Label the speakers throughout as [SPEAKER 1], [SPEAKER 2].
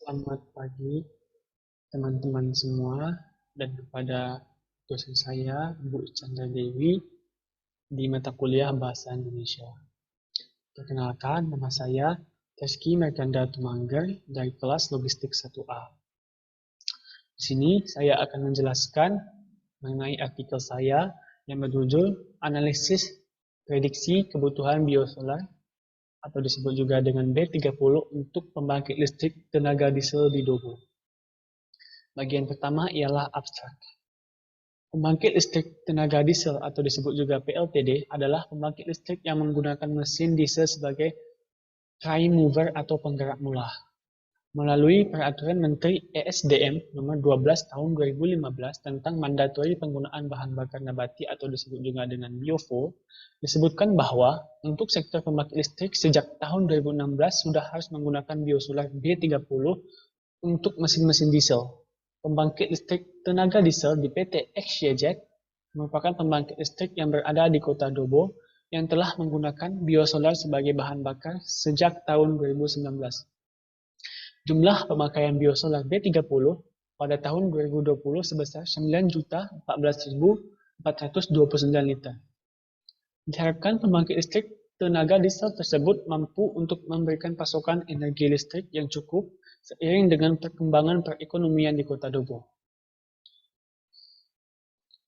[SPEAKER 1] Selamat pagi teman-teman semua dan kepada dosen saya, Bu Chandra Dewi, di mata kuliah Bahasa Indonesia. Perkenalkan, nama saya Reski Merganda Tumangger dari kelas Logistik 1A. Di sini saya akan menjelaskan mengenai artikel saya yang berjudul Analisis Prediksi Kebutuhan Biosolar atau disebut juga dengan B30 untuk pembangkit listrik tenaga diesel di Dobo. Bagian pertama ialah abstrak. Pembangkit listrik tenaga diesel atau disebut juga PLTD adalah pembangkit listrik yang menggunakan mesin diesel sebagai prime mover atau penggerak mula. Melalui Peraturan Menteri ESDM nomor 12 tahun 2015 tentang mandatori penggunaan bahan bakar nabati atau disebut juga dengan biofuel, disebutkan bahwa untuk sektor pembangkit listrik sejak tahun 2016 sudah harus menggunakan biosolar B30 untuk mesin-mesin diesel. Pembangkit listrik tenaga diesel di PT XYZ merupakan pembangkit listrik yang berada di Kota Dobo yang telah menggunakan biosolar sebagai bahan bakar sejak tahun 2019. Jumlah pemakaian biosolar B30 pada tahun 2020 sebesar 9.014.429 liter. Diharapkan pembangkit listrik tenaga diesel tersebut mampu untuk memberikan pasokan energi listrik yang cukup seiring dengan perkembangan perekonomian di Kota Dobo.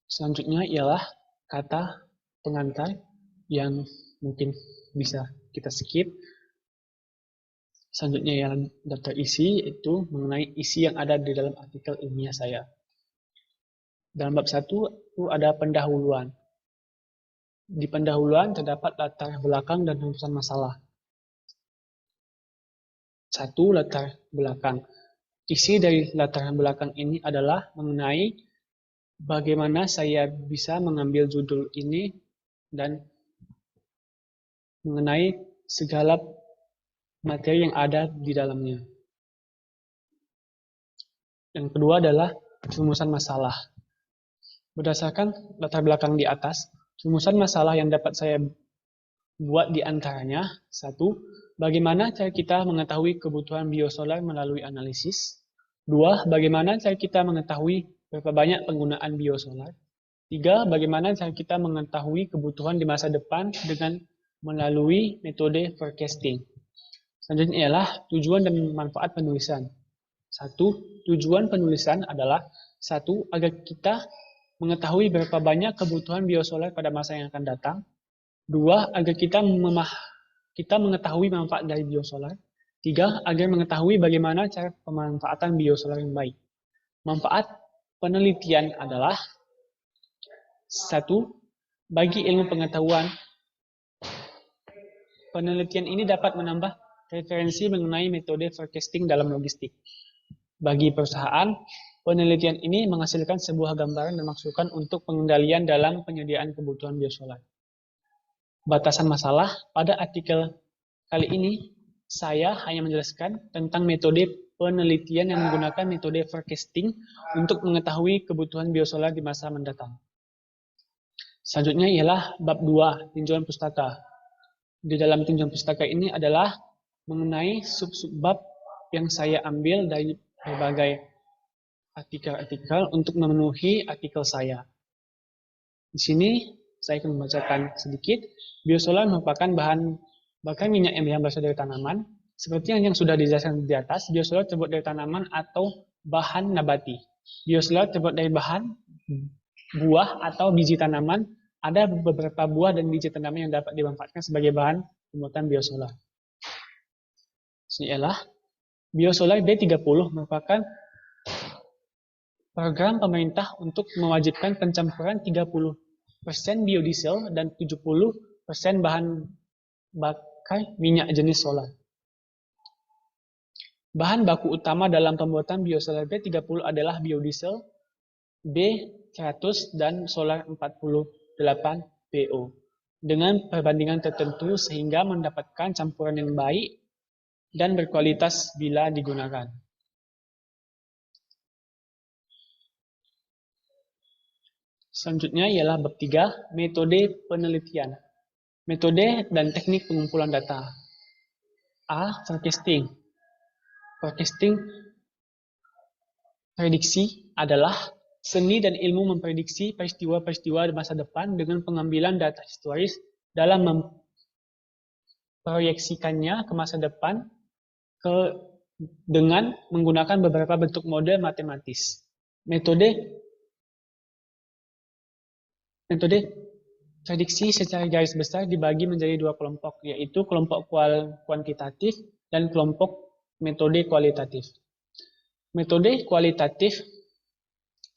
[SPEAKER 1] Selanjutnya ialah kata pengantar yang mungkin bisa kita skip. Selanjutnya ialah daftar isi, itu mengenai isi yang ada di dalam artikel ilmiah saya. Dalam bab 1 itu ada pendahuluan. Di pendahuluan terdapat latar belakang dan rumusan masalah. 1. Latar belakang. Isi dari latar belakang ini adalah mengenai bagaimana saya bisa mengambil judul ini dan mengenai segala materi yang ada di dalamnya. Yang kedua adalah rumusan masalah. Berdasarkan latar belakang di atas, rumusan masalah yang dapat saya buat di antaranya, 1. Bagaimana cara kita mengetahui kebutuhan biosolar melalui analisis. 2. Bagaimana cara kita mengetahui berapa banyak penggunaan biosolar. 3. Bagaimana cara kita mengetahui kebutuhan di masa depan dengan melalui metode forecasting. Selanjutnya ialah tujuan dan manfaat penulisan. 1. Tujuan penulisan adalah 1. Agar kita mengetahui berapa banyak kebutuhan biosolar pada masa yang akan datang. 2. Agar kita mengetahui manfaat dari biosolar. 3. Agar mengetahui bagaimana cara pemanfaatan biosolar yang baik. Manfaat penelitian adalah 1. Bagi ilmu pengetahuan, penelitian ini dapat menambah referensi mengenai metode forecasting dalam logistik. Bagi perusahaan, penelitian ini menghasilkan sebuah gambaran dan masukan untuk pengendalian dalam penyediaan kebutuhan biosolar. Batasan masalah, pada artikel kali ini saya hanya menjelaskan tentang metode penelitian yang menggunakan metode forecasting untuk mengetahui kebutuhan biosolar di masa mendatang. Selanjutnya ialah bab 2, tinjauan pustaka. Di dalam tinjauan pustaka ini adalah mengenai sub-sub bab yang saya ambil dari berbagai artikel-artikel untuk memenuhi artikel saya. Di sini saya akan membacakan sedikit. Biosolar merupakan bahan bakar minyak yang berasal dari tanaman. Seperti yang sudah dijelaskan di atas, biosolar terbuat dari tanaman atau bahan nabati. Biosolar terbuat dari bahan buah atau biji tanaman. Ada beberapa buah dan biji tanaman yang dapat dimanfaatkan sebagai bahan pembuatan biosolar. Ini ialah biosolar B30 merupakan program pemerintah untuk mewajibkan pencampuran 30% biodiesel dan 70% bahan bakar minyak jenis solar. Bahan baku utama dalam pembuatan biosolar B30 adalah biodiesel B100 dan solar 48PO dengan perbandingan tertentu sehingga mendapatkan campuran yang baik dan berkualitas bila digunakan. Selanjutnya ialah bab 3, metode penelitian. Metode dan teknik pengumpulan data. A. Forecasting. Forecasting Prediksi adalah seni dan ilmu memprediksi peristiwa-peristiwa di masa depan dengan pengambilan data historis dalam memproyeksikannya ke masa depan dengan menggunakan beberapa bentuk model matematis. Metode prediksi secara garis besar dibagi menjadi dua kelompok, yaitu kelompok kuantitatif dan kelompok metode kualitatif. Metode kualitatif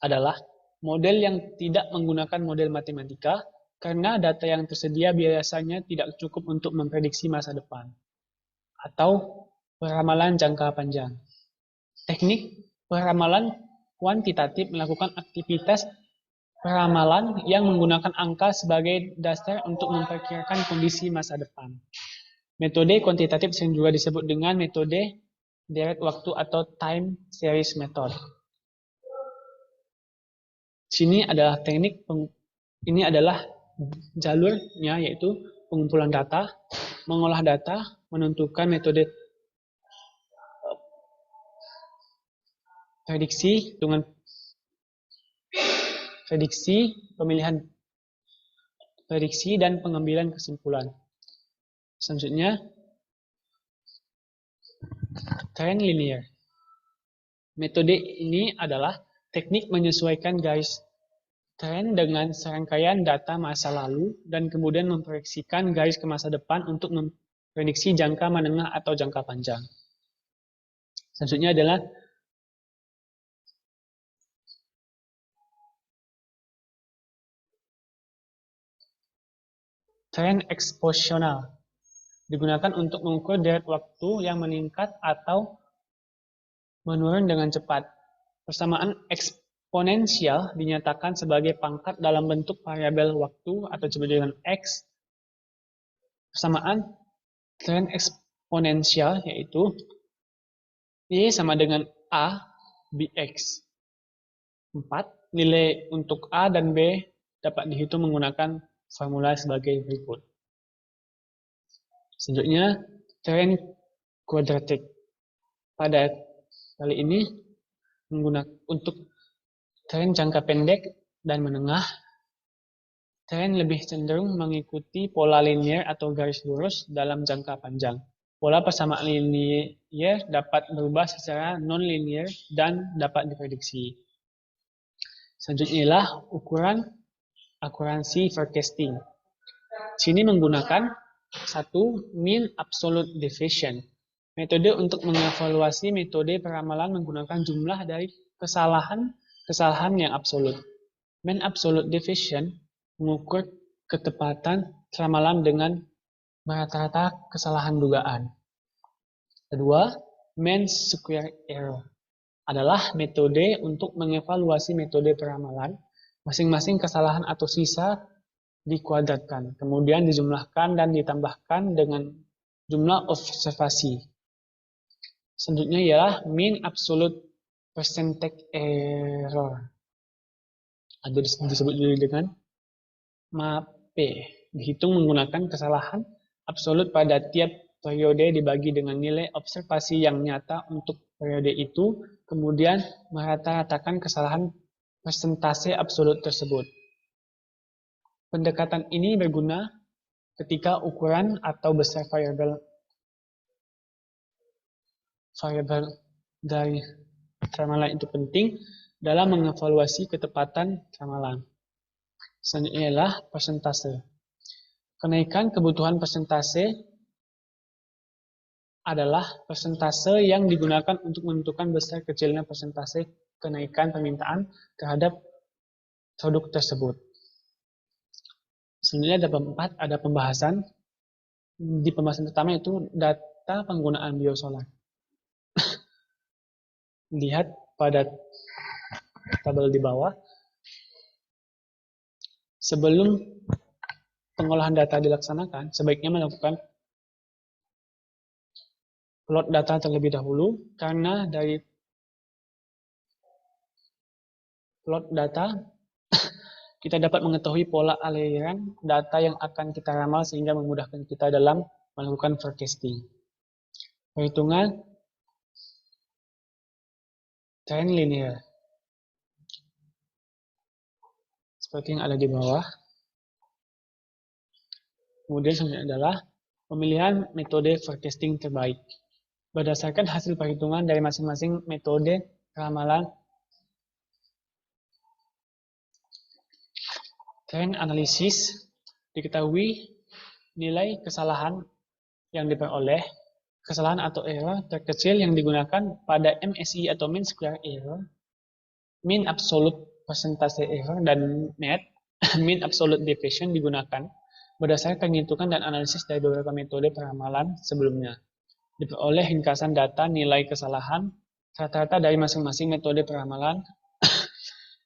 [SPEAKER 1] adalah model yang tidak menggunakan model matematika karena data yang tersedia biasanya tidak cukup untuk memprediksi masa depan atau peramalan jangka panjang. Teknik peramalan kuantitatif melakukan aktivitas peramalan yang menggunakan angka sebagai dasar untuk memperkirakan kondisi masa depan. Metode kuantitatif sering juga disebut dengan metode deret waktu atau time series method. Sini adalah ini adalah jalurnya, yaitu pengumpulan data, mengolah data, menentukan metode prediksi dengan pemilihan prediksi dan pengambilan kesimpulan. Selanjutnya, trend linear. Metode ini adalah teknik menyesuaikan garis tren dengan serangkaian data masa lalu dan kemudian memproyeksikan garis ke masa depan untuk memprediksi jangka menengah atau jangka panjang. Selanjutnya adalah trend eksposional. Digunakan untuk mengukur deret waktu yang meningkat atau menurun dengan cepat. Persamaan eksponensial dinyatakan sebagai pangkat dalam bentuk variabel waktu atau disebut dengan X. Persamaan tren eksponensial yaitu Y sama dengan A Bx. 4. Nilai untuk A dan B dapat dihitung menggunakan formula sebagai berikut. Selanjutnya, tren kuadratik. Pada kali ini menggunakan untuk tren jangka pendek dan menengah, tren lebih cenderung mengikuti pola linier atau garis lurus dalam jangka panjang. Pola persamaan linier dapat berubah secara non-linier dan dapat diprediksi. Selanjutnya ialah ukuran akuransi forecasting. Sini menggunakan mean absolute deviation. Metode untuk mengevaluasi metode peramalan menggunakan jumlah dari kesalahan yang absolut. Mean absolute deviation mengukur ketepatan ramalan dengan rata-rata kesalahan dugaan. Kedua, mean square error adalah metode untuk mengevaluasi metode peramalan. Masing-masing kesalahan atau sisa dikuadratkan, kemudian dijumlahkan dan ditambahkan dengan jumlah observasi. Selanjutnya ialah mean absolute percentage error, atau disebut juga dengan MAP. Dihitung menggunakan kesalahan absolut pada tiap periode dibagi dengan nilai observasi yang nyata untuk periode itu, kemudian merata-ratakan kesalahan persentase absolut tersebut. Pendekatan ini berguna ketika ukuran atau besar variabel dari ramalan itu penting dalam mengevaluasi ketepatan ramalan. Selanjutnya adalah persentase. Kenaikan kebutuhan persentase adalah persentase yang digunakan untuk menentukan besar kecilnya persentase kenaikan permintaan terhadap produk tersebut. Selanjutnya ada pembahasan. Di pembahasan pertama itu data penggunaan biosolar. Lihat pada tabel di bawah. Sebelum pengolahan data dilaksanakan, sebaiknya melakukan plot data terlebih dahulu, karena dari plot data kita dapat mengetahui pola aliran data yang akan kita ramal sehingga memudahkan kita dalam melakukan forecasting. Perhitungan trend linear. seperti yang ada di bawah. Kemudian selanjutnya adalah pemilihan metode forecasting terbaik. Berdasarkan hasil perhitungan dari masing-masing metode ramalan, trend analysis, diketahui nilai kesalahan yang diperoleh, kesalahan atau error terkecil yang digunakan pada MSI atau mean square error, mean absolute persentase error, dan net mean absolute deviation digunakan berdasarkan penghitungan dan analisis dari beberapa metode peramalan sebelumnya. Diperoleh ringkasan data nilai kesalahan rata-rata dari masing-masing metode peramalan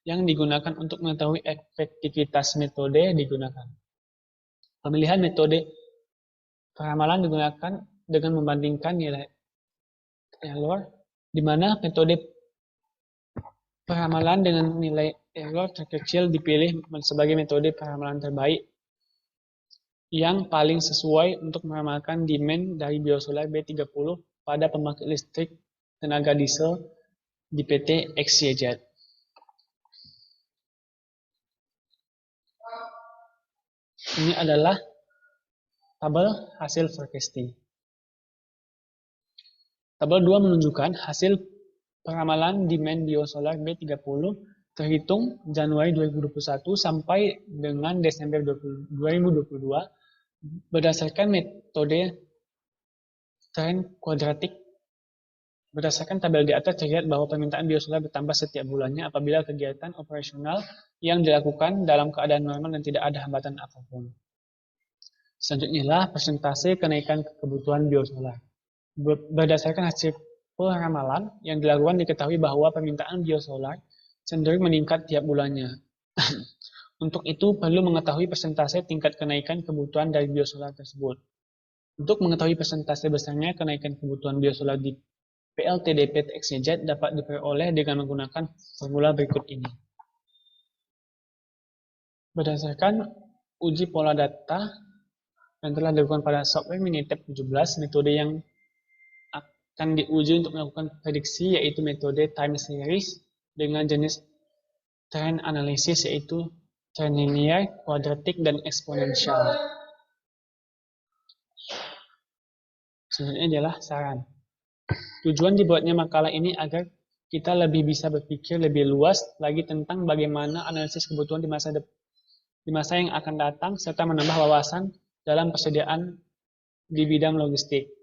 [SPEAKER 1] yang digunakan untuk mengetahui efektivitas metode digunakan. Pemilihan metode peramalan digunakan dengan membandingkan nilai error, di mana metode peramalan dengan nilai error terkecil dipilih sebagai metode peramalan terbaik yang paling sesuai untuk meramalkan demand dari biosolar B30 pada pembangkit listrik tenaga diesel di PT XYZ. Ini adalah tabel hasil forecasting. Tabel 2 menunjukkan hasil peramalan demand biosolar B30 terhitung Januari 2021 sampai dengan Desember 2022 berdasarkan metode trend kuadratik. Berdasarkan tabel di atas terlihat bahwa permintaan biosolar bertambah setiap bulannya apabila kegiatan operasional yang dilakukan dalam keadaan normal dan tidak ada hambatan apapun. Selanjutnya adalah persentase kenaikan kebutuhan biosolar. Berdasarkan hasil peramalan yang dilakukan diketahui bahwa permintaan biosolar cenderung meningkat tiap bulannya. Untuk itu perlu mengetahui persentase tingkat kenaikan kebutuhan dari biosolar tersebut. Untuk mengetahui persentase besarnya kenaikan kebutuhan biosolar di PLTDP XYZ dapat diperoleh dengan menggunakan formula berikut ini. Berdasarkan uji pola data yang telah dilakukan pada software Minitab 17, metode yang akan diuji untuk melakukan prediksi yaitu metode time series dengan jenis trend analysis yaitu trend linear, kuadratik, dan eksponensial. Selanjutnya adalah saran. Tujuan dibuatnya makalah ini agar kita lebih bisa berpikir lebih luas lagi tentang bagaimana analisis kebutuhan di masa yang akan datang serta menambah wawasan dalam persediaan di bidang logistik.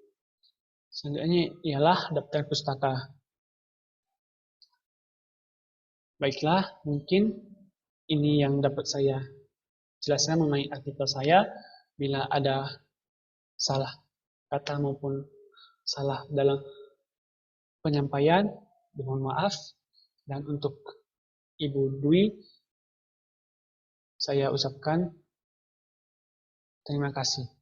[SPEAKER 1] Selanjutnya ialah daftar pustaka. Baiklah, mungkin ini yang dapat saya jelaskan mengenai artikel saya. Bila ada salah kata maupun salah dalam penyampaian, mohon maaf. Dan untuk Ibu Dwi, saya ucapkan terima kasih.